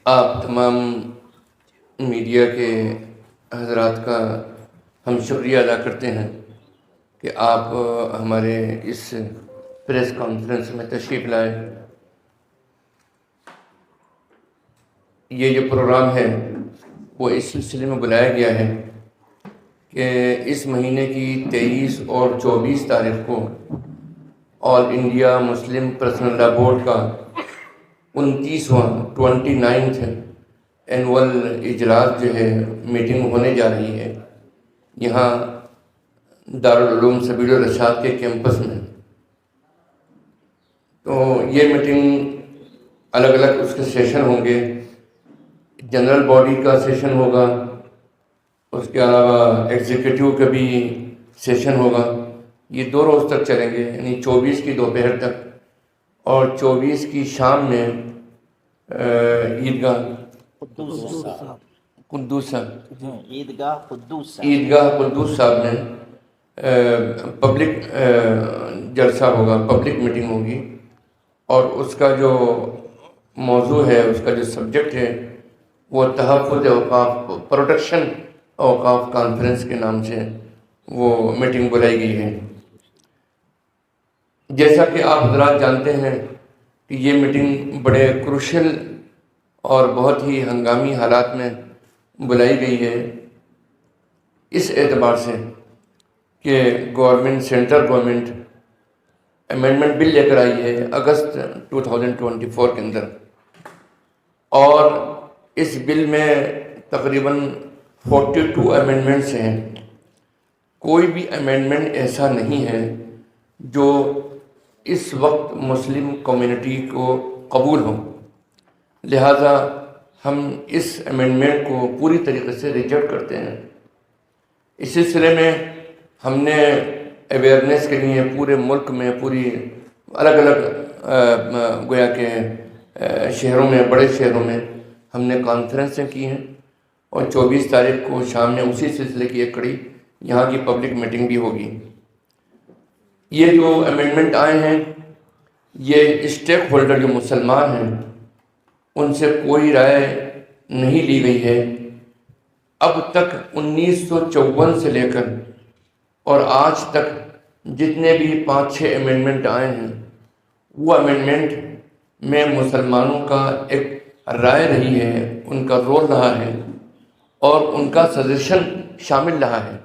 آپ تمام میڈیا کے حضرات کا ہم شکریہ ادا کرتے ہیں کہ آپ ہمارے اس پریس کانفرنس میں تشریف لائے۔ یہ جو پروگرام ہے وہ اس سلسلے میں بلایا گیا ہے کہ اس مہینے کی 23 اور 24 تاریخ کو آل انڈیا مسلم پرسنل لا بورڈ کا 29واں اینول اجلاس جو ہے میٹنگ ہونے جا رہی ہے یہاں دارالعلوم سبیل الرشاد کے کیمپس میں۔ تو یہ میٹنگ الگ الگ اس کے سیشن ہوں گے، جنرل باڈی کا سیشن ہوگا، اس کے علاوہ ایگزیکٹو کا بھی سیشن ہوگا۔ یہ 2 روز تک چلیں گے، یعنی 24 کی دوپہر تک اور 24 کی شام میں عیدگاہ قدوس صاحب میں پبلک جلسہ ہوگا، پبلک میٹنگ ہوگی، اور اس کا جو موضوع ہے، اس کا جو سبجیکٹ ہے وہ تحفظ اوقاف، پروٹیکشن اوقاف کانفرنس کے نام سے وہ میٹنگ بلائی گئی ہے۔ جیسا کہ آپ حضرات جانتے ہیں کہ یہ میٹنگ بڑے کروشل اور بہت ہی ہنگامی حالات میں بلائی گئی ہے، اس اعتبار سے کہ سینٹرل گورنمنٹ امینڈمنٹ بل لے کر آئی ہے اگست 2024 کے اندر، اور اس بل میں تقریباً 42 امینڈمنٹس ہیں۔ کوئی بھی امینڈمنٹ ایسا نہیں ہے جو اس وقت مسلم کمیونٹی کو قبول ہو، لہذا ہم اس امینڈمنٹ کو پوری طریقے سے ریجیکٹ کرتے ہیں۔ اس سلسلے میں ہم نے اویئرنیس کے لیے پورے ملک میں پوری الگ الگ گویا کہ شہروں میں، بڑے شہروں میں ہم نے کانفرنسیں کی ہیں، اور 24 تاریخ کو شام میں اسی سلسلے کی ایک کڑی یہاں کی پبلک میٹنگ بھی ہوگی۔ یہ جو امینڈمنٹ آئے ہیں، یہ اسٹیک ہولڈر جو مسلمان ہیں ان سے کوئی رائے نہیں لی گئی ہے۔ اب تک 1954 سے لے کر اور آج تک جتنے بھی 5-6 امینڈمنٹ آئے ہیں، وہ امینڈمنٹ میں مسلمانوں کا ایک رائے رہی ہے، ان کا رول رہا ہے اور ان کا سجیشن شامل رہا ہے،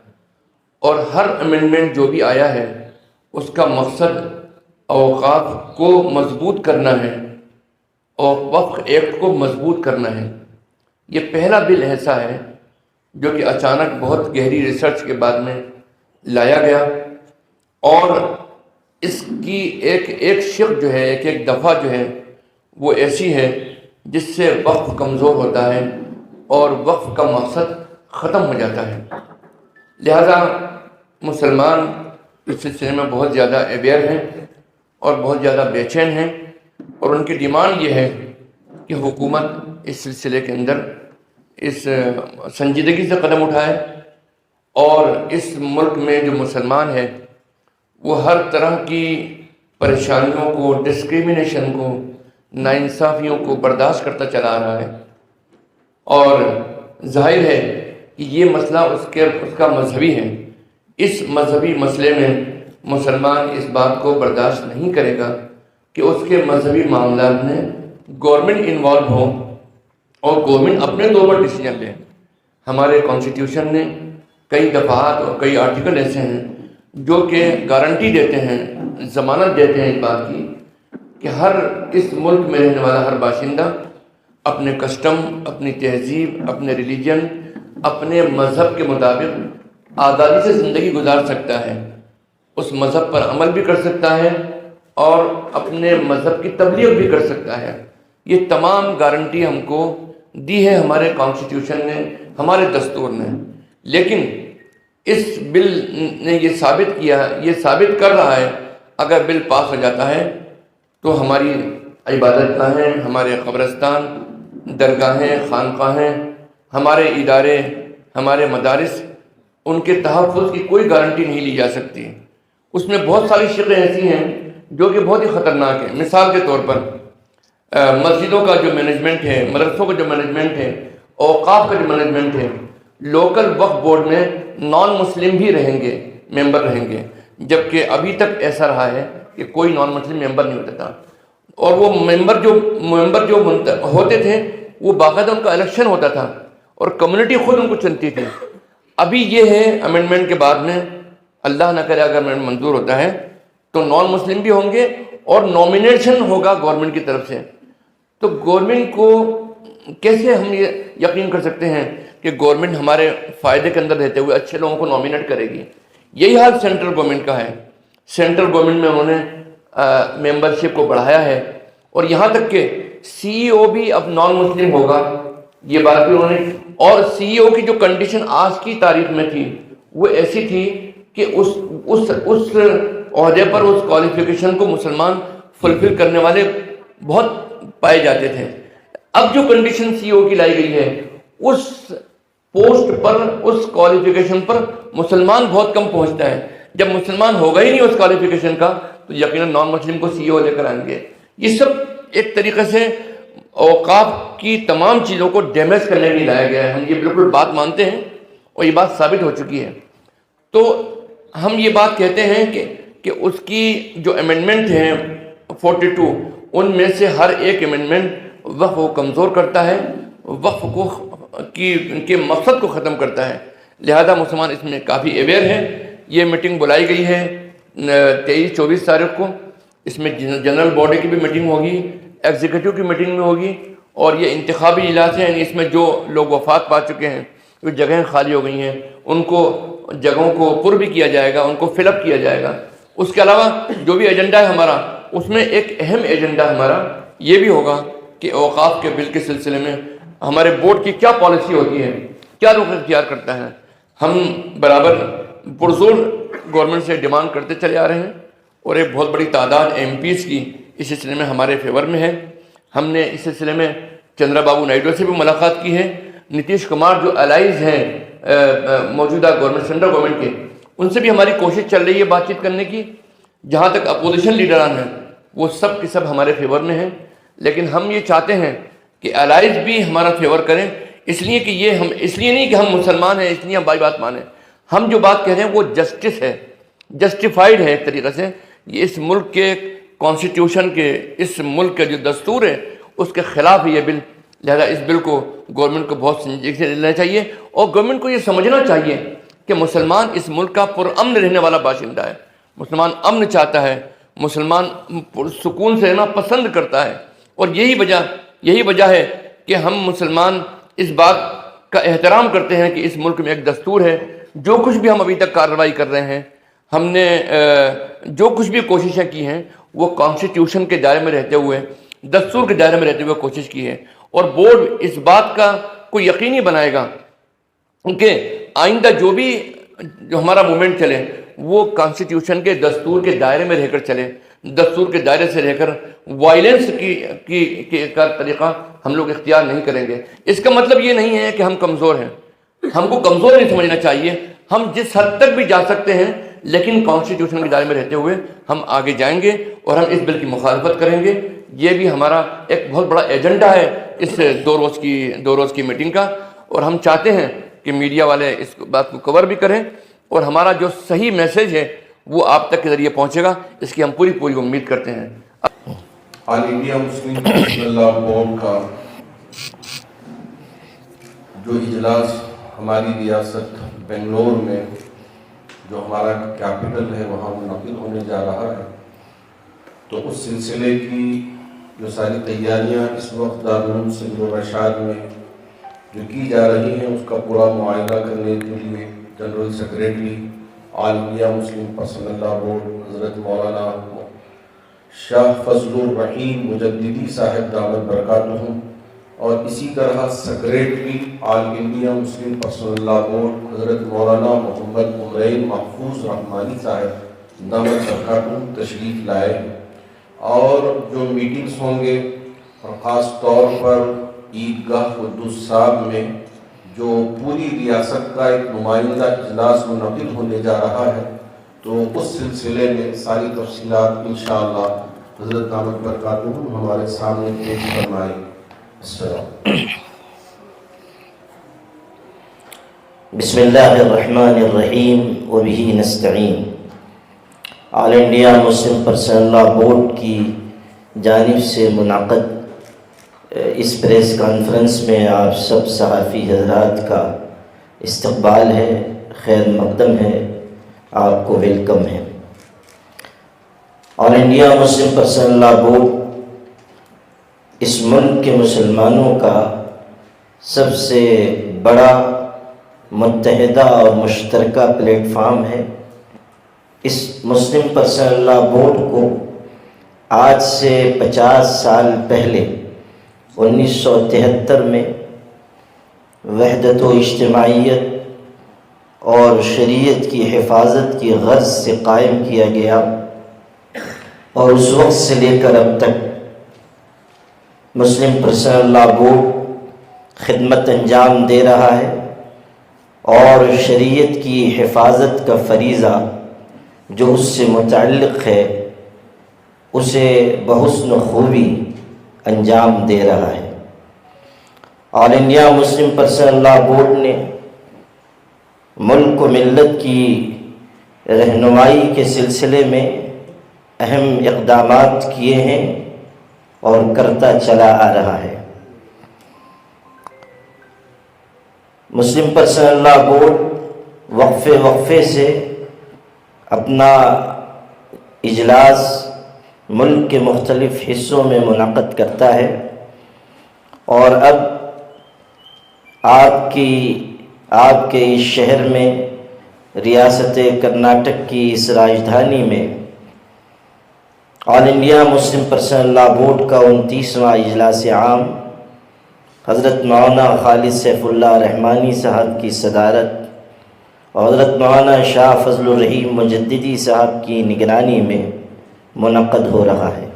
اور ہر امینڈمنٹ جو بھی آیا ہے اس کا مقصد اوقاف کو مضبوط کرنا ہے اور وقف ایکٹ کو مضبوط کرنا ہے۔ یہ پہلا بل ایسا ہے جو کہ اچانک بہت گہری ریسرچ کے بعد میں لایا گیا، اور اس کی ایک شق جو ہے، ایک دفعہ جو ہے وہ ایسی ہے جس سے وقف کمزور ہوتا ہے اور وقف کا مقصد ختم ہو جاتا ہے۔ لہذا مسلمان اس سلسلے میں بہت زیادہ اویئر ہیں اور بہت زیادہ بے چین ہیں، اور ان کی ڈیمانڈ یہ ہے کہ حکومت اس سلسلے کے اندر اس سنجیدگی سے قدم اٹھائے، اور اس ملک میں جو مسلمان ہے وہ ہر طرح کی پریشانیوں کو، ڈسکریمنیشن کو، ناانصافیوں کو برداشت کرتا چلا آ رہا ہے، اور ظاہر ہے کہ یہ مسئلہ اس کا مذہبی ہے۔ اس مذہبی مسئلے میں مسلمان اس بات کو برداشت نہیں کرے گا کہ اس کے مذہبی معاملات میں گورنمنٹ انوالو ہو اور گورنمنٹ اپنے طور پر ڈیسیجن لے۔ ہمارے کانسٹیٹیوشن نے کئی دفعات اور کئی آرٹیکل ایسے ہیں جو کہ گارنٹی دیتے ہیں، ضمانت دیتے ہیں اس بات کی کہ ہر اس ملک میں رہنے والا ہر باشندہ اپنے کسٹم، اپنی تہذیب، اپنے ریلیجن، اپنے مذہب کے مطابق آزادی سے زندگی گزار سکتا ہے، اس مذہب پر عمل بھی کر سکتا ہے اور اپنے مذہب کی تبلیغ بھی کر سکتا ہے۔ یہ تمام گارنٹی ہم کو دی ہے ہمارے کانسٹیٹیوشن نے، ہمارے دستور نے، لیکن اس بل نے یہ ثابت کر رہا ہے، اگر بل پاس ہو جاتا ہے تو ہماری عبادت گاہیں، ہمارے قبرستان، درگاہیں، خانقاہیں، ہمارے ادارے، ہمارے مدارس، ان کے تحفظ کی کوئی گارنٹی نہیں لی جا سکتی۔ اس میں بہت ساری شقیں ایسی ہیں جو کہ بہت ہی خطرناک ہیں۔ مثال کے طور پر مسجدوں کا جو مینجمنٹ ہے، مدرسوں کا جو مینجمنٹ ہے، اوقاف کا جو مینجمنٹ ہے، لوکل وقف بورڈ میں نان مسلم بھی رہیں گے، ممبر رہیں گے، جبکہ ابھی تک ایسا رہا ہے کہ کوئی نان مسلم ممبر نہیں ہوتا تھا، اور وہ ممبر جو ہوتے تھے وہ باقاعدہ ان کا الیکشن ہوتا تھا اور کمیونٹی خود ان کو چنتی تھی۔ ابھی یہ ہے امینڈمنٹ کے بعد میں، اللہ نہ کرے اگر امینڈمنٹ منظور ہوتا ہے تو نان مسلم بھی ہوں گے اور نامینیشن ہوگا گورنمنٹ کی طرف سے۔ تو گورنمنٹ کو کیسے ہم یہ یقین کر سکتے ہیں کہ گورنمنٹ ہمارے فائدے کے اندر رہتے ہوئے اچھے لوگوں کو نامینیٹ کرے گی؟ یہی حال سینٹرل گورنمنٹ کا ہے۔ سینٹرل گورنمنٹ میں انہوں نے ممبرشپ کو بڑھایا ہے، اور یہاں تک کہ سی ای او بھی اب نان مسلم ہوگا، یہ بات بھی انہوں نے۔ اور سی ای او کی جو کنڈیشن آج کی تاریخ میں تھی وہ ایسی تھی کہ اس عہدے پر، اس کوالیفیکیشن کو مسلمان فلفل کرنے والے بہت پائے جاتے تھے۔ اب جو کنڈیشن سی ای او کی لائی گئی ہے، اس پوسٹ پر، اس کوالیفیکیشن پر مسلمان بہت کم پہنچتا ہے۔ جب مسلمان ہوگا ہی نہیں اس کوالیفیکیشن کا تو یقیناً نان مسلم کو سی ای او لے کر آئیں گے۔ یہ سب ایک طریقے سے اوقاف کی تمام چیزوں کو ڈیمیج کرنے کے لیے لایا گیا ہے۔ ہم یہ بالکل بات مانتے ہیں اور یہ بات ثابت ہو چکی ہے۔ تو ہم یہ بات کہتے ہیں کہ اس کی جو امینڈمنٹ ہیں 42، ان میں سے ہر ایک امینڈمنٹ وقف کو کمزور کرتا ہے، وقف کو کے مقصد کو ختم کرتا ہے۔ لہذا مسلمان اس میں کافی اویئر ہیں۔ یہ میٹنگ بلائی گئی ہے 23-24 تاریخ کو، اس میں جنرل باڈی کی بھی میٹنگ ہوگی، ایگزیکٹو کی میٹنگ میں ہوگی، اور یہ انتخابی اجلاس ہیں، یعنی اس میں جو لوگ وفات پا چکے ہیں، جو جگہیں خالی ہو گئی ہیں، ان کو جگہوں کو پر بھی کیا جائے گا، ان کو فل اپ کیا جائے گا۔ اس کے علاوہ جو بھی ایجنڈا ہے ہمارا، اس میں ایک اہم ایجنڈا ہمارا یہ بھی ہوگا کہ اوقاف کے بل کے سلسلے میں ہمارے بورڈ کی کیا پالیسی ہوتی ہے، کیا رخ اختیار کرتا ہے۔ ہم برابر پرزور گورنمنٹ سے ڈیمانڈ کرتے چلے آ رہے ہیں، اور ایک بہت بڑی تعداد ایم پیز کی اس سلسلے میں ہمارے فیور میں ہے۔ ہم نے اس سلسلے میں چندرا بابو نائیڈو سے بھی ملاقات کی ہے، نتیش کمار جو الائز ہیں موجودہ گورنمنٹ، سینٹرل گورنمنٹ کے، ان سے بھی ہماری کوشش چل رہی ہے بات چیت کرنے کی۔ جہاں تک اپوزیشن لیڈران ہیں وہ سب کے سب ہمارے فیور میں ہیں، لیکن ہم یہ چاہتے ہیں کہ الائز بھی ہمارا فیور کریں، اس لیے کہ یہ ہم اس لیے نہیں کہ ہم مسلمان ہیں اس لیے ہم بائی بات مانیں۔ ہم جو بات کہہ رہے ہیں وہ جسٹس ہے، جسٹیفائڈ ہے ایک طریقے سے۔ یہ اس ملک کے کانسٹیٹیوشن کے، اس ملک کا جو دستور ہے اس کے خلاف ہے یہ بل۔ لہذا اس بل کو گورنمنٹ کو بہت سنجیدگی سے لینا چاہیے، اور گورنمنٹ کو یہ سمجھنا چاہیے کہ مسلمان اس ملک کا پرامن رہنے والا باشندہ ہے۔ مسلمان امن چاہتا ہے، مسلمان سکون سے رہنا پسند کرتا ہے، اور یہی وجہ ہے کہ ہم مسلمان اس بات کا احترام کرتے ہیں کہ اس ملک میں ایک دستور ہے۔ جو کچھ بھی ہم ابھی تک کارروائی کر رہے ہیں، ہم نے جو کچھ بھی کوششیں کی ہیں وہ کانسٹیٹیوشن کے دائرے میں رہتے ہوئے، دستور کے دائرے میں رہتے ہوئے کوشش کی ہے، اور بورڈ اس بات کا کوئی یقینی بنائے گا کہ آئندہ جو ہمارا موومنٹ چلے وہ کانسٹیٹیوشن کے دستور کے دائرے میں رہ کر چلے، دستور کے دائرے سے رہ کر وائلنس کا طریقہ ہم لوگ اختیار نہیں کریں گے۔ اس کا مطلب یہ نہیں ہے کہ ہم کمزور ہیں، ہم کو کمزور نہیں سمجھنا چاہیے۔ ہم جس حد تک بھی جا سکتے ہیں، لیکن کانسٹیٹیوشن کے دائرے میں رہتے ہوئے ہم آگے جائیں گے، اور ہم اس بل کی مخالفت کریں گے۔ یہ بھی ہمارا ایک بہت بڑا ایجنڈا ہے اس دو روز کی میٹنگ کا، اور ہم چاہتے ہیں کہ میڈیا والے اس بات کو کور بھی کریں، اور ہمارا جو صحیح میسج ہے وہ آپ تک کے ذریعے پہنچے گا، اس کی ہم پوری امید کرتے ہیں۔ All India Muslim personal law board کا جو اجلاس ہماری ریاست بنگلور میں، جو ہمارا کیپٹل ہے، وہاں منعقد ہونے جا رہا ہے، تو اس سلسلے کی جو ساری تیاریاں اس وقت دارالعلوم سندھ و رشاد میں جو کی جا رہی ہیں، اس کا پورا معائنہ کرنے کے لیے general secretary all India Muslim personal law board حضرت مولانا شاہ فضل الرحیم مجددی صاحب دامت برکاتہ، اور اسی طرح secretary all India Muslim personal law board حضرت مولانا محمد عمرین محفوظ رحمانی صاحب دامت برکاتہ تشریف لائے، اور جو میٹنگز ہوں گے، اور خاص طور پر عیدگاہ قدس صاحب میں جو پوری ریاست کا ایک نمائندہ اجلاس منعقد ہونے جا رہا ہے، تو اس سلسلے میں ساری تفصیلات انشاءاللہ حضرت دامت برکاتہم ہمارے سامنے پیش فرمائیں۔ السلام۔ بسم اللہ الرحمن الرحیم وبہ نستعین۔ آل انڈیا مسلم پرسنل لا بورڈ کی جانب سے منعقد اس پریس کانفرنس میں آپ سب صحافی حضرات کا استقبال ہے، خیر مقدم ہے، آپ کو ویلکم ہے۔ آل انڈیا مسلم پرسنل لا بورڈ اس ملک کے مسلمانوں کا سب سے بڑا متحدہ اور مشترکہ پلیٹ فارم ہے۔ اس مسلم پرسنل لا بورڈ کو آج سے 50 سال پہلے 1973 میں وحدت و اجتماعیت اور شریعت کی حفاظت کی غرض سے قائم کیا گیا، اور اس وقت سے لے کر اب تک مسلم پرسنل لا بورڈ خدمت انجام دے رہا ہے، اور شریعت کی حفاظت کا فریضہ جو اس سے متعلق ہے اسے بحسن خوبی انجام دے رہا ہے۔ آل انڈیا مسلم پرسنل لا بورڈ نے ملک و ملت کی رہنمائی کے سلسلے میں اہم اقدامات کیے ہیں اور کرتا چلا آ رہا ہے۔ مسلم پرسنل لا بورڈ وقفے سے اپنا اجلاس ملک کے مختلف حصوں میں منعقد کرتا ہے، اور اب آپ کے اس شہر میں، ریاست کرناٹک کی اس راجدھانی میں آل انڈیا مسلم پرسنل لا بورڈ کا 29واں اجلاس عام حضرت مولانا خالد سیف اللہ رحمانی صاحب کی صدارت اور حضرت مولانا شاہ فضل الرحیم مجددی صاحب کی نگرانی میں منعقد ہو رہا ہے۔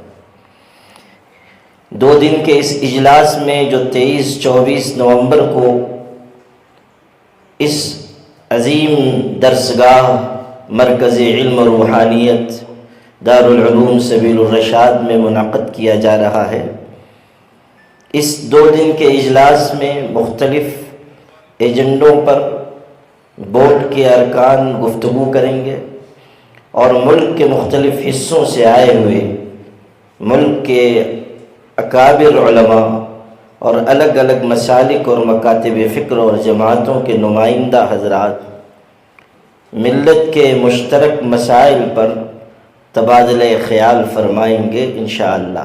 2 دن کے اس اجلاس میں جو 23-24 نومبر کو اس عظیم درسگاہ مرکز علم و روحانیت دارالعلوم سبیل الرشاد میں منعقد کیا جا رہا ہے، اس 2 دن کے اجلاس میں مختلف ایجنڈوں پر بورڈ کے ارکان گفتگو کریں گے، اور ملک کے مختلف حصوں سے آئے ہوئے ملک کے اکابر علماء اور الگ الگ مسالک اور مکاتب فکر اور جماعتوں کے نمائندہ حضرات ملت کے مشترک مسائل پر تبادلہ خیال فرمائیں گے انشاءاللہ۔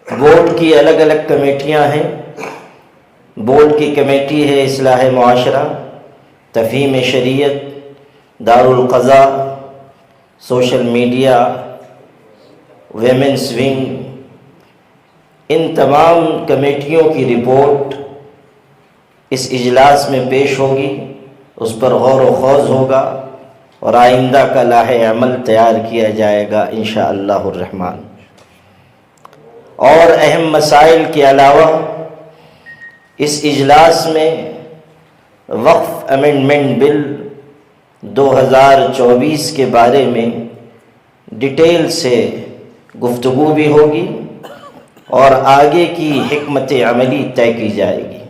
بورڈ کی الگ الگ کمیٹیاں ہیں۔ بورڈ کی کمیٹی ہے اصلاح معاشرہ، تفہیم شریعت، دارالقضاء، سوشل میڈیا، ویمنس ونگ۔ ان تمام کمیٹیوں کی رپورٹ اس اجلاس میں پیش ہوگی، اس پر غور و خوض ہوگا، اور آئندہ کا لائحہ عمل تیار کیا جائے گا انشاءاللہ الرحمن۔ اور اہم مسائل کے علاوہ اس اجلاس میں وقف امینڈمنٹ بل 2024 کے بارے میں ڈیٹیل سے گفتگو بھی ہوگی، اور آگے کی حکمت عملی طے کی جائے گی۔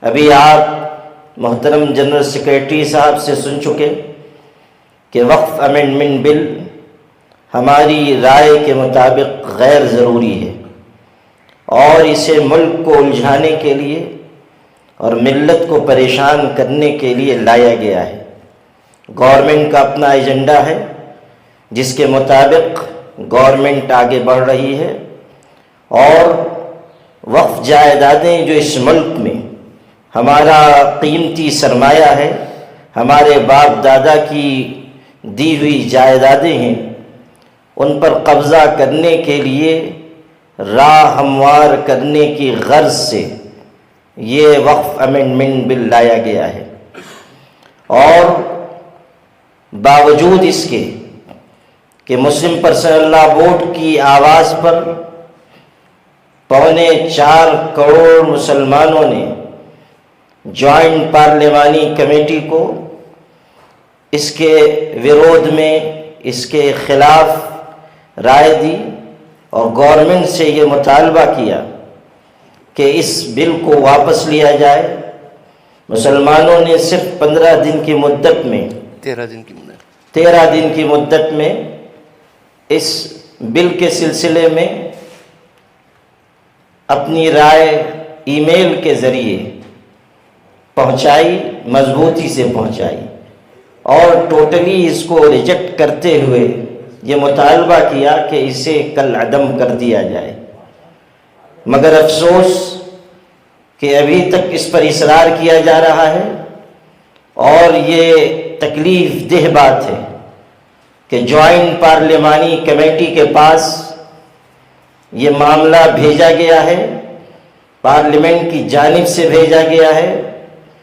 ابھی آپ محترم جنرل سیکریٹری صاحب سے سن چکے کہ وقف امینڈمنٹ بل ہماری رائے کے مطابق غیر ضروری ہے، اور اسے ملک کو الجھانے کے لیے اور ملت کو پریشان کرنے کے لیے لایا گیا ہے۔ گورنمنٹ کا اپنا ایجنڈا ہے جس کے مطابق گورنمنٹ آگے بڑھ رہی ہے، اور وقف جائیدادیں جو اس ملک میں ہمارا قیمتی سرمایہ ہے، ہمارے باپ دادا کی دی ہوئی جائیدادیں ہیں، ان پر قبضہ کرنے کے لیے راہ ہموار کرنے کی غرض سے یہ وقف امینڈمنٹ بل لایا گیا ہے۔ اور باوجود اس کے کہ مسلم پرسنل لا بورڈ کی آواز پر 4.25 کروڑ مسلمانوں نے جوائنٹ پارلیمانی کمیٹی کو اس کے ورودھ میں، اس کے خلاف رائے دی اور گورنمنٹ سے یہ مطالبہ کیا کہ اس بل کو واپس لیا جائے، مسلمانوں نے صرف 15 دن کی مدت میں 13 دن کی مدت میں اس بل کے سلسلے میں اپنی رائے ای میل کے ذریعے پہنچائی، مضبوطی سے پہنچائی، اور ٹوٹلی اس کو ریجیکٹ کرتے ہوئے یہ مطالبہ کیا کہ اسے کل عدم کر دیا جائے۔ مگر افسوس کہ ابھی تک اس پر اصرار کیا جا رہا ہے، اور یہ تکلیف دہ بات ہے کہ جوائنٹ پارلیمانی کمیٹی کے پاس یہ معاملہ بھیجا گیا ہے، پارلیمنٹ کی جانب سے بھیجا گیا ہے،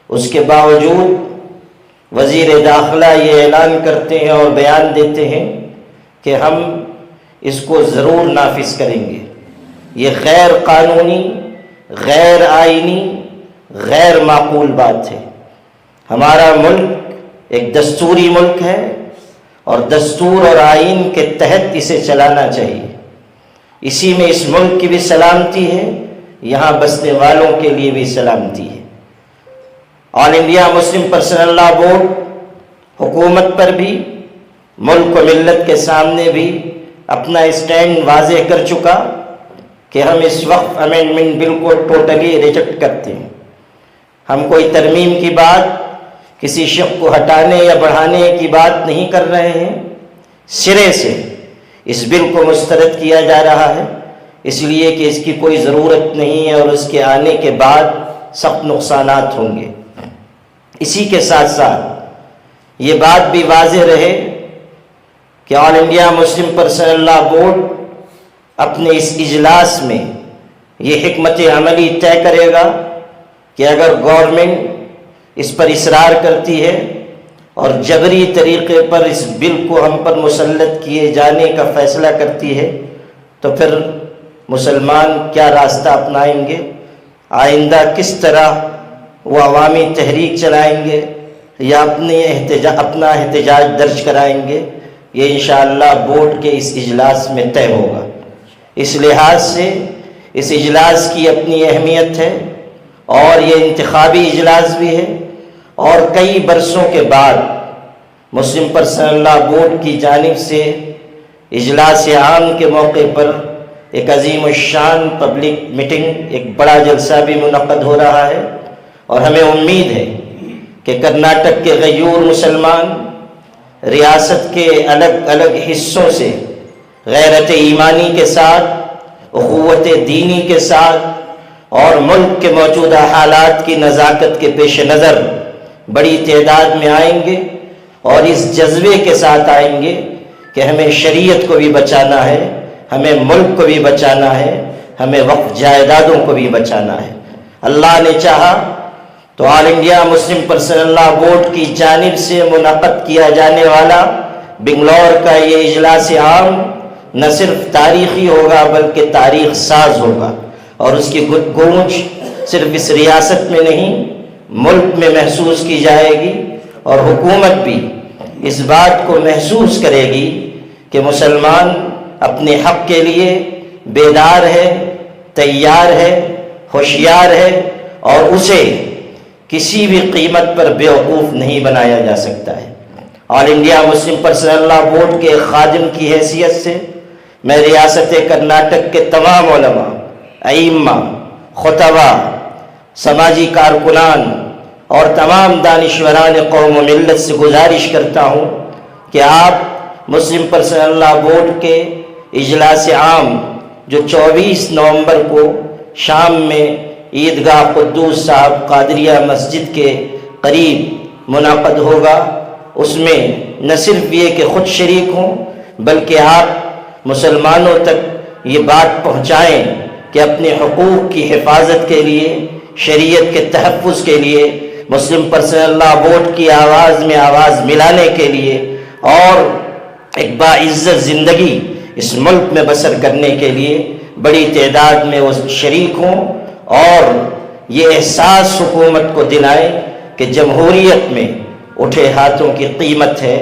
اس کے باوجود وزیر داخلہ یہ اعلان کرتے ہیں اور بیان دیتے ہیں کہ ہم اس کو ضرور نافذ کریں گے۔ یہ غیر قانونی، غیر آئینی، غیر معقول بات ہے۔ ہمارا ملک ایک دستوری ملک ہے، اور دستور اور آئین کے تحت اسے چلانا چاہیے۔ اسی میں اس ملک کی بھی سلامتی ہے، یہاں بسنے والوں کے لیے بھی سلامتی ہے۔ آل انڈیا مسلم پرسنل لا بورڈ حکومت پر بھی، ملک و ملت کے سامنے بھی اپنا اسٹینڈ واضح کر چکا کہ ہم اس وقت امینڈمنٹ بل کو ٹوٹلی ریجیکٹ کرتے ہیں۔ ہم کوئی ترمیم کی بات، کسی شق کو ہٹانے یا بڑھانے کی بات نہیں کر رہے ہیں، سرے سے اس بل کو مسترد کیا جا رہا ہے، اس لیے کہ اس کی کوئی ضرورت نہیں ہے، اور اس کے آنے کے بعد سخت نقصانات ہوں گے۔ اسی کے ساتھ ساتھ یہ بات بھی واضح رہے کہ آل انڈیا مسلم پرسنل لا بورڈ اپنے اس اجلاس میں یہ حکمت عملی طے کرے گا کہ اگر گورنمنٹ اس پر اصرار کرتی ہے اور جبری طریقے پر اس بل کو ہم پر مسلط کیے جانے کا فیصلہ کرتی ہے، تو پھر مسلمان کیا راستہ اپنائیں گے، آئندہ کس طرح وہ عوامی تحریک چلائیں گے یا اپنا احتجاج درج کرائیں گے، یہ انشاءاللہ بورڈ کے اس اجلاس میں طے ہوگا۔ اس لحاظ سے اس اجلاس کی اپنی اہمیت ہے، اور یہ انتخابی اجلاس بھی ہے، اور کئی برسوں کے بعد مسلم پرسنل لا بورڈ کی جانب سے اجلاس عام کے موقع پر ایک عظیم الشان پبلک میٹنگ، ایک بڑا جلسہ بھی منعقد ہو رہا ہے، اور ہمیں امید ہے کہ کرناٹک کے غیور مسلمان ریاست کے الگ الگ حصوں سے غیرت ایمانی کے ساتھ، اخوت دینی کے ساتھ، اور ملک کے موجودہ حالات کی نزاکت کے پیش نظر بڑی تعداد میں آئیں گے، اور اس جذبے کے ساتھ آئیں گے کہ ہمیں شریعت کو بھی بچانا ہے، ہمیں ملک کو بھی بچانا ہے، ہمیں وقف جائیدادوں کو بھی بچانا ہے۔ اللہ نے چاہا تو آل انڈیا مسلم پرسنل لا بورڈ کی جانب سے منعقد کیا جانے والا بنگلور کا یہ اجلاس عام نہ صرف تاریخی ہوگا بلکہ تاریخ ساز ہوگا، اور اس کی گونج صرف اس ریاست میں نہیں ملک میں محسوس کی جائے گی، اور حکومت بھی اس بات کو محسوس کرے گی کہ مسلمان اپنے حق کے لیے بیدار ہے، تیار ہے، ہوشیار ہے، اور اسے کسی بھی قیمت پر بیوقوف نہیں بنایا جا سکتا ہے۔ آل انڈیا مسلم پرسنل لا بورڈ کے خادم کی حیثیت سے میں ریاست کرناٹک کے تمام علماء، ائمہ، خطباء، سماجی کارکنان اور تمام دانشوران قوم و ملت سے گزارش کرتا ہوں کہ آپ مسلم پرسنل لا بورڈ کے اجلاس عام جو 24 نومبر کو شام میں عیدگاہ قدوس صاحب قادریہ مسجد کے قریب منعقد ہوگا، اس میں نہ صرف یہ کہ خود شریک ہوں بلکہ آپ مسلمانوں تک یہ بات پہنچائیں کہ اپنے حقوق کی حفاظت کے لیے، شریعت کے تحفظ کے لیے، مسلم پرسنل لا بورڈ کی آواز میں آواز ملانے کے لیے، اور ایک باعزت زندگی اس ملک میں بسر کرنے کے لیے بڑی تعداد میں وہ شریک ہوں، اور یہ احساس حکومت کو دلائیں کہ جمہوریت میں اٹھے ہاتھوں کی قیمت ہے،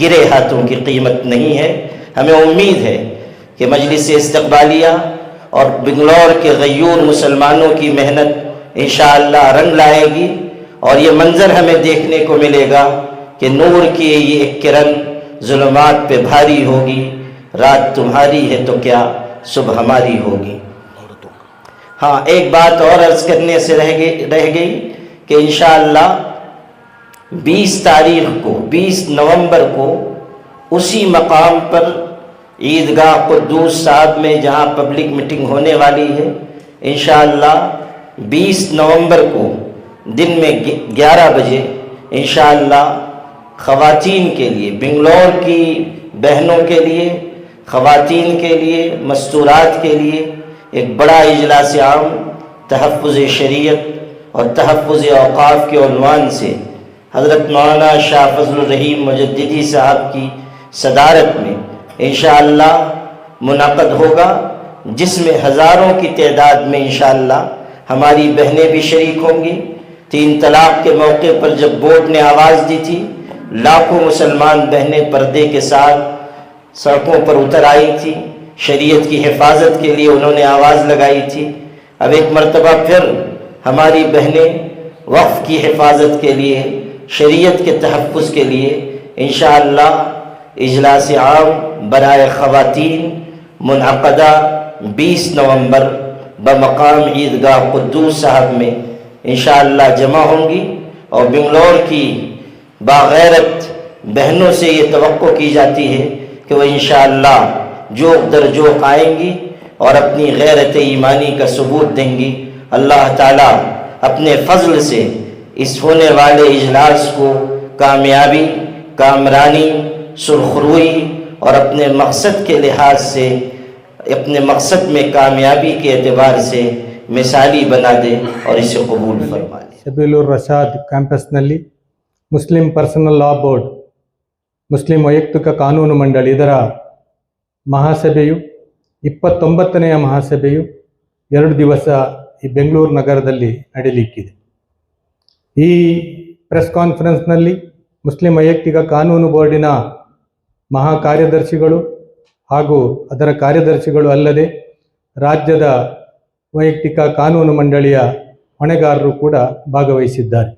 گرے ہاتھوں کی قیمت نہیں ہے۔ ہمیں امید ہے کہ مجلس استقبالیہ اور بنگلور کے غیور مسلمانوں کی محنت انشاءاللہ رنگ لائے گی، اور یہ منظر ہمیں دیکھنے کو ملے گا کہ نور کی یہ ایک کرن ظلمات پہ بھاری ہوگی، رات تمہاری ہے تو کیا صبح ہماری ہوگی۔ ہاں، ایک بات اور عرض کرنے سے رہ گئی کہ انشاءاللہ 20 نومبر کو اسی مقام پر عیدگاہ قدوس صاحب میں جہاں پبلک میٹنگ ہونے والی ہے، انشاءاللہ 20 نومبر کو دن میں 11 بجے انشاءاللہ خواتین کے لیے، بنگلور کی بہنوں کے لیے، خواتین کے لیے، مستورات کے لیے ایک بڑا اجلاس عام تحفظ شریعت اور تحفظ اوقاف کے عنوان سے حضرت مولانا شاہ فضل الرحیم مجددی صاحب کی صدارت میں انشاءاللہ منعقد ہوگا، جس میں ہزاروں کی تعداد میں انشاءاللہ ہماری بہنیں بھی شریک ہوں گی۔ 3 طلاق کے موقع پر جب بورڈ نے آواز دی تھی، لاکھوں مسلمان بہنیں پردے کے ساتھ سڑکوں پر اتر آئی تھی، شریعت کی حفاظت کے لیے انہوں نے آواز لگائی تھی۔ اب ایک مرتبہ پھر ہماری بہنیں وقف کی حفاظت کے لیے، شریعت کے تحفظ کے لیے انشاءاللہ اجلاس عام برائے خواتین منعقدہ 20 نومبر بمقام عیدگاہ قدوس صاحب میں انشاءاللہ جمع ہوں گی، اور بنگلور کی باغیرت بہنوں سے یہ توقع کی جاتی ہے کہ وہ انشاءاللہ جوق در جوق آئیں گی اور اپنی غیرت ایمانی کا ثبوت دیں گی۔ اللہ تعالیٰ اپنے فضل سے اس ہونے والے اجلاس کو کامیابی، کامرانی، سرخروئی اور اپنے مقصد کے لحاظ سے، اپنے مقصد میں کامیابی کے اعتبار سے مثالی بنا دے اور اسے قبول فرما لے۔ ಶಬೀಲುರ್ ರಶಾದ್ ಕ್ಯಾಂಪಸ್ನಲ್ಲಿ Muslim personal law board, Muslim ವೈಯಕ್ತಿಕ ಕಾನೂನು ಮಂಡಳಿ ಇದರ ಮಹಾಸಭೆಯು 29ನೇ ಮಹಾಸಭೆಯು 2 ದಿವಸ ಈ ಬೆಂಗಳೂರು ನಗರದಲ್ಲಿ ನಡೆಯಲಿಕ್ಕಿದೆ। ಈ ಪ್ರೆಸ್ ಕಾನ್ಫರೆನ್ಸ್ನಲ್ಲಿ ಮುಸ್ಲಿಂ ವೈಯಕ್ತಿಕ ಕಾನೂನು ಬೋರ್ಡಿನ ಮಹಾ ಕಾರ್ಯದರ್ಶಿಗಳು ಹಾಗೂ ಅದರ ಕಾರ್ಯದರ್ಶಿಗಳು ಅಲ್ಲದೆ ರಾಜ್ಯದ ವೈಯಕ್ತಿಕ ಕಾನೂನು ಮಂಡಳಿಯ ಹೊಣೆಗಾರರು ಕೂಡ ಭಾಗವಹಿಸಿದ್ದಾರೆ।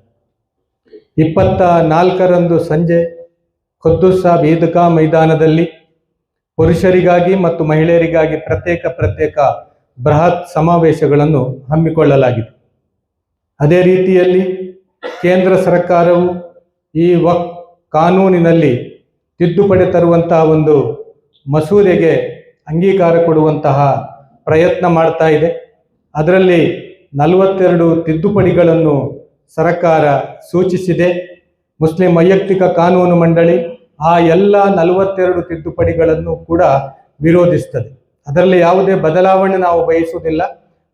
24ರಂದು ಸಂಜೆ ಖುದ್ದೂಸ್ ಸಾಬ್ ಈದ್ಗಾ ಮೈದಾನದಲ್ಲಿ ಪುರುಷರಿಗಾಗಿ ಮತ್ತು ಮಹಿಳೆಯರಿಗಾಗಿ ಪ್ರತ್ಯೇಕ ಬೃಹತ್ ಸಮಾವೇಶಗಳನ್ನು ಹಮ್ಮಿಕೊಳ್ಳಲಾಗಿದೆ। ಅದೇ ರೀತಿಯಲ್ಲಿ ಕೇಂದ್ರ ಸರ್ಕಾರವು ಈ ವಕ್ಫ್ ಕಾನೂನಿನಲ್ಲಿ ತಿದ್ದುಪಡಿ ತರುವಂತಹ ಒಂದು ಮಸೂದೆಗೆ ಅಂಗೀಕಾರ ಕೊಡುವಂತಹ ಪ್ರಯತ್ನ ಮಾಡ್ತಾ ಇದೆ। ಅದರಲ್ಲಿ 42 ತಿದ್ದುಪಡಿಗಳನ್ನು ಸರ್ಕಾರ ಸೂಚಿಸಿದೆ। ಮುಸ್ಲಿಂ ವೈಯಕ್ತಿಕ ಕಾನೂನು ಮಂಡಳಿ ಆ ಎಲ್ಲ 42 ತಿದ್ದುಪಡಿಗಳನ್ನು ಕೂಡ ವಿರೋಧಿಸುತ್ತದೆ। ಅದರಲ್ಲಿ ಯಾವುದೇ ಬದಲಾವಣೆ ನಾವು ಬಯಸುವುದಿಲ್ಲ,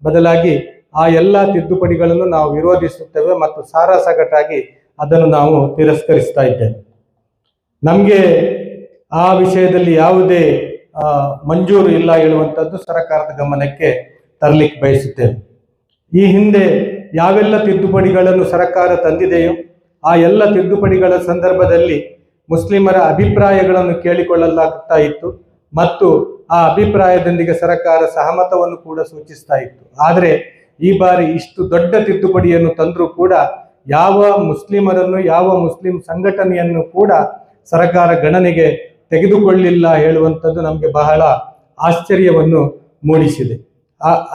ಬದಲಾಗಿ ಆ ಎಲ್ಲ ತಿದ್ದುಪಡಿಗಳನ್ನು ನಾವು ವಿರೋಧಿಸುತ್ತೇವೆ ಮತ್ತು ಸಾರಾಸಗಟಾಗಿ ಅದನ್ನು ನಾವು ತಿರಸ್ಕರಿಸ್ತಾ ಇದ್ದೇವೆ। ನಮಗೆ ಆ ವಿಷಯದಲ್ಲಿ ಯಾವುದೇ ಮಂಜೂರು ಇಲ್ಲ ಹೇಳುವಂಥದ್ದು ಸರ್ಕಾರದ ಗಮನಕ್ಕೆ ತರಲಿಕ್ಕೆ ಬಯಸುತ್ತೇವೆ। ಈ ಹಿಂದೆ ಯಾವೆಲ್ಲ ತಿದ್ದುಪಡಿಗಳನ್ನು ಸರ್ಕಾರ ತಂದಿದೆಯೋ ಆ ಎಲ್ಲ ತಿದ್ದುಪಡಿಗಳ ಸಂದರ್ಭದಲ್ಲಿ ಮುಸ್ಲಿಮರ ಅಭಿಪ್ರಾಯಗಳನ್ನು ಕೇಳಿಕೊಳ್ಳಲಾಗ್ತಾ ಇತ್ತು ಮತ್ತು ಆ ಅಭಿಪ್ರಾಯದೊಂದಿಗೆ ಸರ್ಕಾರ ಸಹಮತವನ್ನು ಕೂಡ ಸೂಚಿಸ್ತಾ ಇತ್ತು। ಆದರೆ ಈ ಬಾರಿ ಇಷ್ಟು ದೊಡ್ಡ ತಿದ್ದುಪಡಿಯನ್ನು ತಂದರೂ ಕೂಡ ಯಾವ ಮುಸ್ಲಿಮರನ್ನು, ಯಾವ ಮುಸ್ಲಿಂ ಸಂಘಟನೆಯನ್ನು ಕೂಡ ಸರ್ಕಾರ ಗಣನೆಗೆ ತೆಗೆದುಕೊಳ್ಳಿಲ್ಲ ಹೇಳುವಂಥದ್ದು ನಮಗೆ ಬಹಳ ಆಶ್ಚರ್ಯವನ್ನು ಮೂಡಿಸಿದೆ।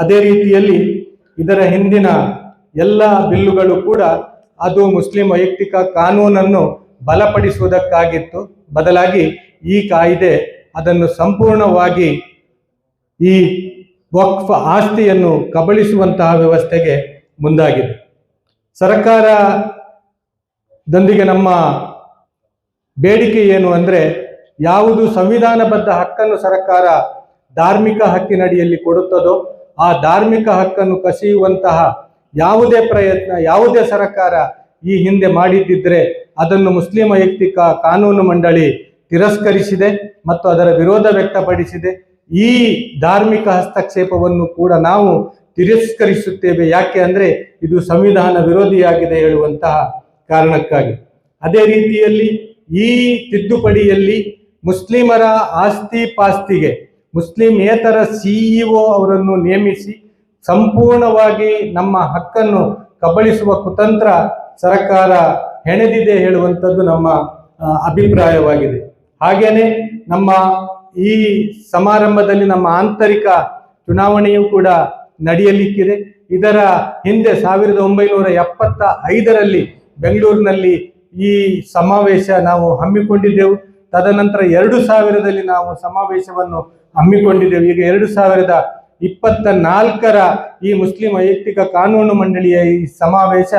ಅದೇ ರೀತಿಯಲ್ಲಿ ಇದರ ಹಿಂದಿನ ಎಲ್ಲ ಬಿಲ್ಲುಗಳು ಕೂಡ ಅದು ಮುಸ್ಲಿಂ ವೈಯಕ್ತಿಕ ಕಾನೂನನ್ನು ಬಲಪಡಿಸುವುದಕ್ಕಾಗಿತ್ತು, ಬದಲಾಗಿ ಈ ಕಾಯ್ದೆ ಅದನ್ನು ಸಂಪೂರ್ಣವಾಗಿ ಈ ವಕ್ಫ್ ಆಸ್ತಿಯನ್ನು ಕಬಳಿಸುವಂತಹ ವ್ಯವಸ್ಥೆಗೆ ಮುಂದಾಗಿದೆ। ಸರ್ಕಾರದೊಂದಿಗೆ ನಮ್ಮ ಬೇಡಿಕೆ ಏನು ಅಂದರೆ, ಯಾವುದು ಸಂವಿಧಾನಬದ್ಧ ಹಕ್ಕನ್ನು ಸರ್ಕಾರ ಧಾರ್ಮಿಕ ಹಕ್ಕಿನಡಿಯಲ್ಲಿ ಕೊಡುತ್ತದೋ ಆ ಧಾರ್ಮಿಕ ಹಕ್ಕನ್ನು ಕಸಿಯುವಂತಹ ಯಾವುದೇ ಪ್ರಯತ್ನ, ಯಾವುದೇ ಸರ್ಕಾರ ಈ ಹಿಂದೆ ಮಾಡಿದ್ದಿದ್ರೆ ಅದನ್ನು ಮುಸ್ಲಿಂ ವೈಯಕ್ತಿಕ ಕಾನೂನು ಮಂಡಳಿ ತಿರಸ್ಕರಿಸಿದೆ ಮತ್ತು ಅದರ ವಿರೋಧ ವ್ಯಕ್ತಪಡಿಸಿದೆ। ಈ ಧಾರ್ಮಿಕ ಹಸ್ತಕ್ಷೇಪವನ್ನು ಕೂಡ ನಾವು ತಿರಸ್ಕರಿಸುತ್ತೇವೆ। ಯಾಕೆ ಅಂದರೆ ಇದು ಸಂವಿಧಾನ ವಿರೋಧಿಯಾಗಿದೆ ಹೇಳುವಂತಹ ಕಾರಣಕ್ಕಾಗಿ। ಅದೇ ರೀತಿಯಲ್ಲಿ ಈ ತಿದ್ದುಪಡಿಯಲ್ಲಿ ಮುಸ್ಲಿಮರ ಆಸ್ತಿ ಪಾಸ್ತಿಗೆ ಮುಸ್ಲಿಮೇತರ CEO ಅವರನ್ನು ನೇಮಿಸಿ ಸಂಪೂರ್ಣವಾಗಿ ನಮ್ಮ ಹಕ್ಕನ್ನು ಕಬಳಿಸುವ ಕುತಂತ್ರ ಸರ್ಕಾರ ಹೆಣೆದಿದೆ ಹೇಳುವಂಥದ್ದು ನಮ್ಮ ಅಭಿಪ್ರಾಯವಾಗಿದೆ. ಹಾಗೇನೆ ನಮ್ಮ ಈ ಸಮಾರಂಭದಲ್ಲಿ ನಮ್ಮ ಆಂತರಿಕ ಚುನಾವಣೆಯೂ ಕೂಡ ನಡೆಯಲಿಕ್ಕಿದೆ. ಇದರ ಹಿಂದೆ 1975ರಲ್ಲಿ ಬೆಂಗಳೂರಿನಲ್ಲಿ ಈ ಸಮಾವೇಶ ನಾವು ಹಮ್ಮಿಕೊಂಡಿದ್ದೆವು. ತದನಂತರ 2000ರಲ್ಲಿ ನಾವು ಸಮಾವೇಶವನ್ನು ಹಮ್ಮಿಕೊಂಡಿದ್ದೆವು. ಈಗ 2024ರ ಈ ಮುಸ್ಲಿಂ ವೈಯಕ್ತಿಕ ಕಾನೂನು ಮಂಡಳಿಯ ಈ ಸಮಾವೇಶ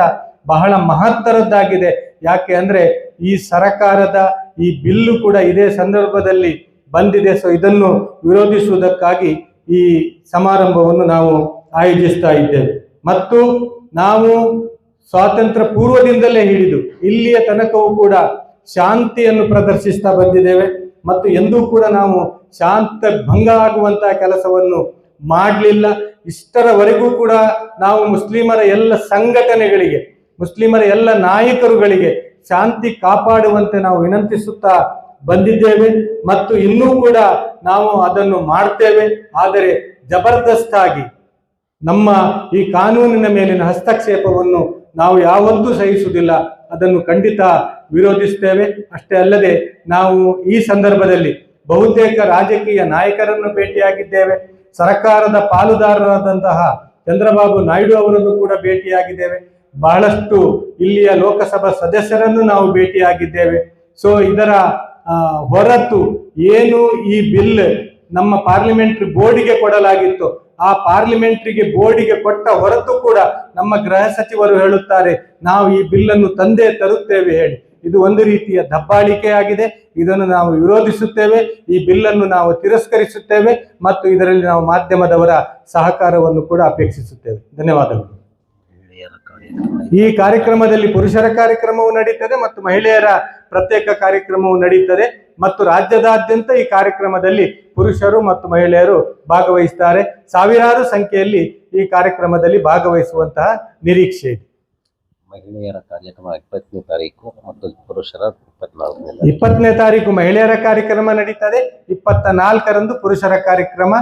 ಬಹಳ ಮಹತ್ತರದ್ದಾಗಿದೆ. ಯಾಕೆ ಅಂದ್ರೆ ಈ ಸರ್ಕಾರದ ಈ ಬಿಲ್ಲು ಕೂಡ ಇದೇ ಸಂದರ್ಭದಲ್ಲಿ ಬಂದಿದೆ. ಸೊ ಇದನ್ನು ವಿರೋಧಿಸುವುದಕ್ಕಾಗಿ ಈ ಸಮಾರಂಭವನ್ನು ನಾವು ಆಯೋಜಿಸ್ತಾ ಇದ್ದೇವೆ. ಮತ್ತು ನಾವು ಸ್ವಾತಂತ್ರ್ಯ ಪೂರ್ವದಿಂದಲೇ ಹಿಡಿದು ಇಲ್ಲಿಯ ತನಕವೂ ಕೂಡ ಶಾಂತಿಯನ್ನು ಪ್ರದರ್ಶಿಸ್ತಾ ಬಂದಿದ್ದೇವೆ ಮತ್ತು ಎಂದೂ ಕೂಡ ನಾವು ಶಾಂತ ಭಂಗ ಆಗುವಂತಹ ಕೆಲಸವನ್ನು ಮಾಡಲಿಲ್ಲ. ಇಷ್ಟರವರೆಗೂ ಕೂಡ ನಾವು ಮುಸ್ಲಿಮರ ಎಲ್ಲ ಸಂಘಟನೆಗಳಿಗೆ, ಮುಸ್ಲಿಮರ ಎಲ್ಲ ನಾಯಕರುಗಳಿಗೆ ಶಾಂತಿ ಕಾಪಾಡುವಂತೆ ನಾವು ವಿನಂತಿಸುತ್ತಾ ಬಂದಿದ್ದೇವೆ ಮತ್ತು ಇನ್ನೂ ಕೂಡ ನಾವು ಅದನ್ನು ಮಾಡ್ತೇವೆ. ಆದರೆ ಜಬರ್ದಸ್ತಾಗಿ ನಮ್ಮ ಈ ಕಾನೂನಿನ ಮೇಲಿನ ಹಸ್ತಕ್ಷೇಪವನ್ನು ನಾವು ಯಾವತ್ತೂ ಸಹಿಸುವುದಿಲ್ಲ. ಅದನ್ನು ಖಂಡಿತ ವಿರೋಧಿಸ್ತೇವೆ. ಅಷ್ಟೇ ಅಲ್ಲದೆ ನಾವು ಈ ಸಂದರ್ಭದಲ್ಲಿ ಬಹುತೇಕ ರಾಜಕೀಯ ನಾಯಕರನ್ನು ಭೇಟಿಯಾಗಿದ್ದೇವೆ. ಸರ್ಕಾರದ ಪಾಲುದಾರರಾದಂತಹ ಚಂದ್ರಬಾಬು ನಾಯ್ಡು ಅವರನ್ನು ಕೂಡ ಭೇಟಿಯಾಗಿದ್ದೇವೆ. ಬಹಳಷ್ಟು ಇಲ್ಲಿಯ ಲೋಕಸಭಾ ಸದಸ್ಯರನ್ನು ನಾವು ಭೇಟಿಯಾಗಿದ್ದೇವೆ. ಸೊ ಇದರ ಹೊರತು ಏನು ಈ ಬಿಲ್ ನಮ್ಮ ಪಾರ್ಲಿಮೆಂಟರಿ ಬೋರ್ಡಿಗೆ ಕೊಡಲಾಗಿತ್ತು, ಆ ಪಾರ್ಲಿಮೆಂಟರಿಗೆ ಬೋರ್ಡಿಗೆ ಕೊಟ್ಟ ಹೊರತು ಕೂಡ ನಮ್ಮ ಗೃಹ ಸಚಿವರು ಹೇಳುತ್ತಾರೆ ನಾವು ಈ ಬಿಲ್ಲನ್ನು ತಂದೇ ತರುತ್ತೇವೆ ಹೇಳಿ. ಇದು ಒಂದು ರೀತಿಯ ದಬ್ಬಾಳಿಕೆ ಆಗಿದೆ. ಇದನ್ನು ನಾವು ವಿರೋಧಿಸುತ್ತೇವೆ. ಈ ಬಿಲ್ಲನ್ನು ನಾವು ತಿರಸ್ಕರಿಸುತ್ತೇವೆ ಮತ್ತು ಇದರಲ್ಲಿ ನಾವು ಮಾಧ್ಯಮದವರ ಸಹಕಾರವನ್ನು ಕೂಡ ಅಪೇಕ್ಷಿಸುತ್ತೇವೆ. ಧನ್ಯವಾದಗಳು. ಈ ಕಾರ್ಯಕ್ರಮದಲ್ಲಿ ಪುರುಷರ ಕಾರ್ಯಕ್ರಮವು ನಡೀತದೆ ಮತ್ತು ಮಹಿಳೆಯರ ಪ್ರತ್ಯೇಕ ಕಾರ್ಯಕ್ರಮವು ನಡೀತದೆ ಮತ್ತು ರಾಜ್ಯದಾದ್ಯಂತ ಈ ಕಾರ್ಯಕ್ರಮದಲ್ಲಿ ಪುರುಷರು ಮತ್ತು ಮಹಿಳೆಯರು ಭಾಗವಹಿಸುತ್ತಾರೆ. ಸಾವಿರಾರು ಸಂಖ್ಯೆಯಲ್ಲಿ ಈ ಕಾರ್ಯಕ್ರಮದಲ್ಲಿ ಭಾಗವಹಿಸುವಂತಹ ನಿರೀಕ್ಷೆ ಇದೆ. ಮಹಿಳೆಯರ ಕಾರ್ಯಕ್ರಮ 20ನೇ ತಾರೀಕು ಮತ್ತು ಪುರುಷರ 20ನೇ ತಾರೀಕು ಮಹಿಳೆಯರ ಕಾರ್ಯಕ್ರಮ ನಡೀತದೆ. 24ರಂದು ಪುರುಷರ ಕಾರ್ಯಕ್ರಮ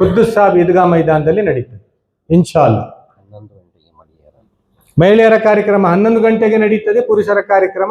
ಖುದ್ದೂಸ್ ಸಾಬ್ ಈದ್ಗಾ ಮೈದಾನದಲ್ಲಿ ನಡೀತದೆ ಇನ್ಶಾಅಲ್ಲಾ. 11 ಗಂಟೆಗೆ ಮಹಿಳೆಯರ ಕಾರ್ಯಕ್ರಮ 11 ಗಂಟೆಗೆ ನಡೀತದೆ. ಪುರುಷರ ಕಾರ್ಯಕ್ರಮ